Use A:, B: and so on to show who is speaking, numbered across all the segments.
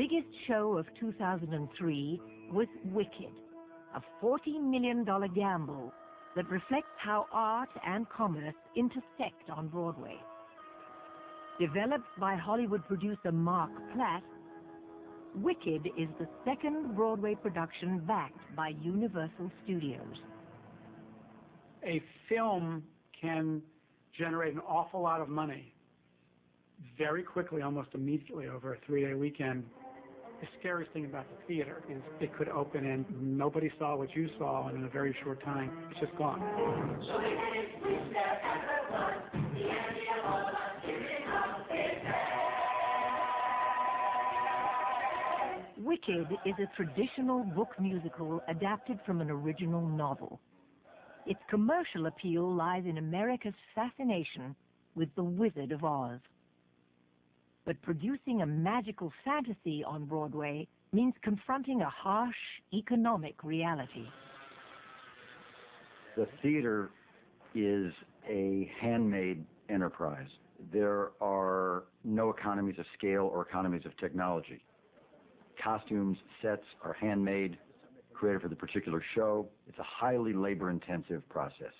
A: biggest show of 2003 was Wicked, a $40 million gamble that reflects how art and commerce intersect on Broadway. Developed by Hollywood producer Mark Platt, Wicked is the second Broadway production backed by Universal Studios.
B: A film can generate an awful lot of money very quickly, almost immediately, over a 3-day weekend. The scariest thing about the theater is it could open and nobody saw what you saw, and in a very short time, it's just gone.
A: Wicked is a traditional book musical adapted from an original novel. Its commercial appeal lies in America's fascination with the Wizard of Oz. But producing a magical fantasy on Broadway means confronting a harsh economic reality.
C: The theater is a handmade enterprise. There are no economies of scale or economies of technology. Costumes, sets are handmade, created for the particular show. It's a highly labor-intensive process.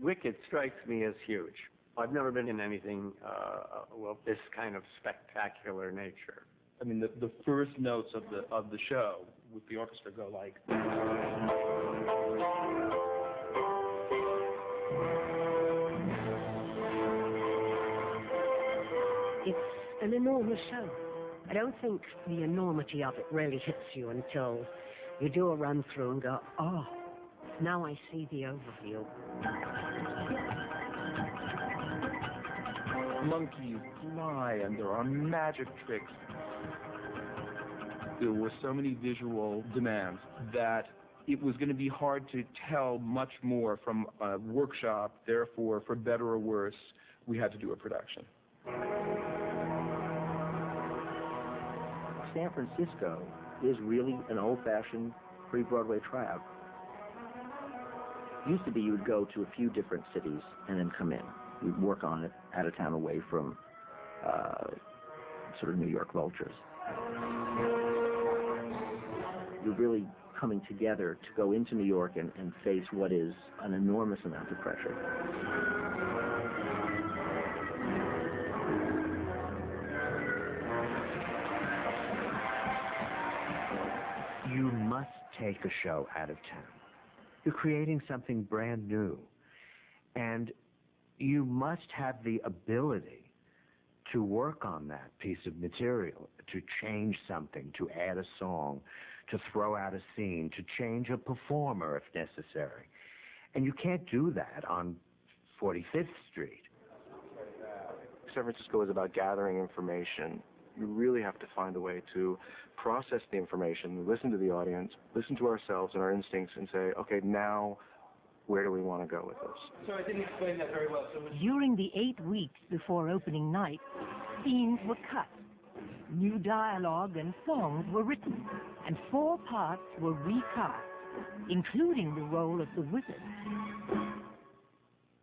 D: Wicked strikes me as huge. I've never been in anything, this kind of spectacular nature.
E: I mean, the first notes of the show with the orchestra go like.
F: It's an enormous show. I don't think the enormity of it really hits you until you do a run through and go, oh, now I see the overview.
E: Monkeys fly and there are magic tricks. There were so many visual demands that it was going to be hard to tell much more from a workshop. Therefore, for better or worse, we had to do a production.
G: San Francisco is really an old-fashioned pre-Broadway tryout. Used to be you would go to a few different cities and then come in. You'd work on it out of town away from sort of New York vultures. You're really coming together to go into New York and face what is an enormous amount of pressure.
H: You must take a show out of town. You're creating something brand new. And you must have the ability to work on that piece of material, to change something, to add a song, to throw out a scene, to change a performer if necessary. And you can't do that on 45th Street.
I: San Francisco is about gathering information. You really have to find a way to process the information, listen to the audience, listen to ourselves and our instincts, and say, okay, now where do we want to go with this?
E: So I didn't explain that very well.
A: During the 8 weeks before opening night, scenes were cut. New dialogue and songs were written, and 4 parts were recast, including the role of the wizard.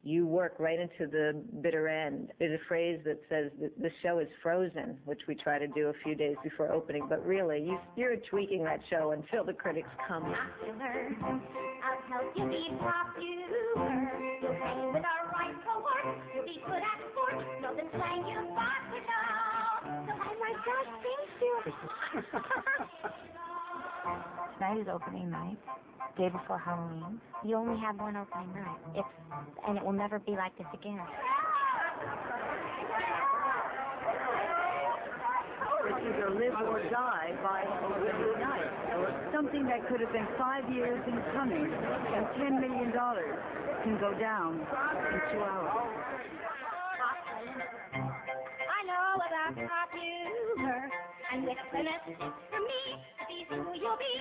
J: You work right into the bitter end. There's a phrase that says that the show is frozen, which we try to do a few days before opening, but really, you're tweaking that show until the critics come.
K: Popular, I'll help you be popular. You'll play with our rightful work. You'll be good at sport. Know the slang you got to know. Oh my gosh, thank you.
L: Tonight is opening night, day before Halloween. You only have one opening night. And it will never be like this again.
M: It's either live or die by opening night. Something that could have been 5 years in coming, and $10 million can go down in 2 hours.
K: I know about popular, and with goodness for me, to be who you'll be,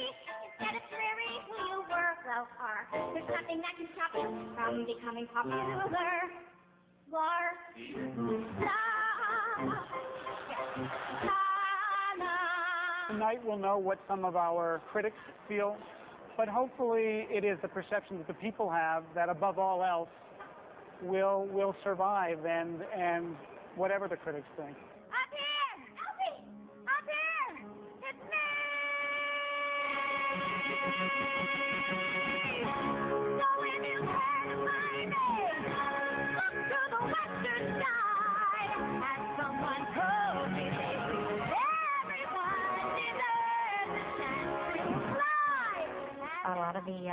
K: instead of dreary who you were so far. There's nothing that can stop you from becoming popular.
B: Tonight we'll know what some of our critics feel, but hopefully it is the perception that the people have that above all else will survive and whatever the critics think.
K: Up here! Elsie! Up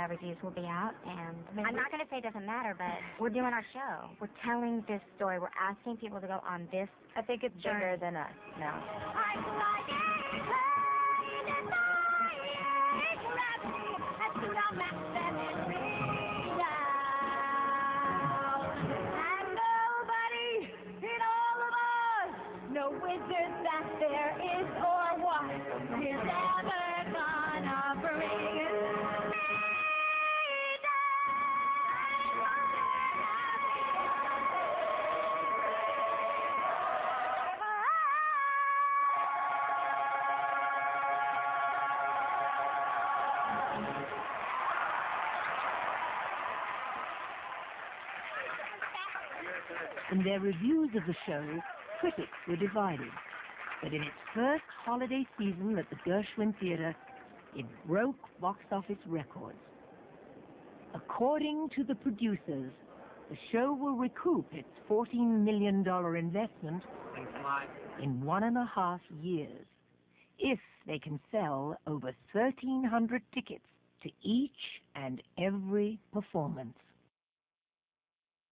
L: reviews will be out, and I'm not going to say it doesn't matter, but we're doing our show. We're telling this story. We're asking people to go on this.
J: I think it's bigger than us now.
K: No wizard that there is or was is ever gonna bring me
A: In their reviews of the show, critics were divided. But in its first holiday season at the Gershwin Theater, it broke box office records. According to the producers, the show will recoup its $14 million investment in 1.5 years, if they can sell over 1,300 tickets to each and every performance.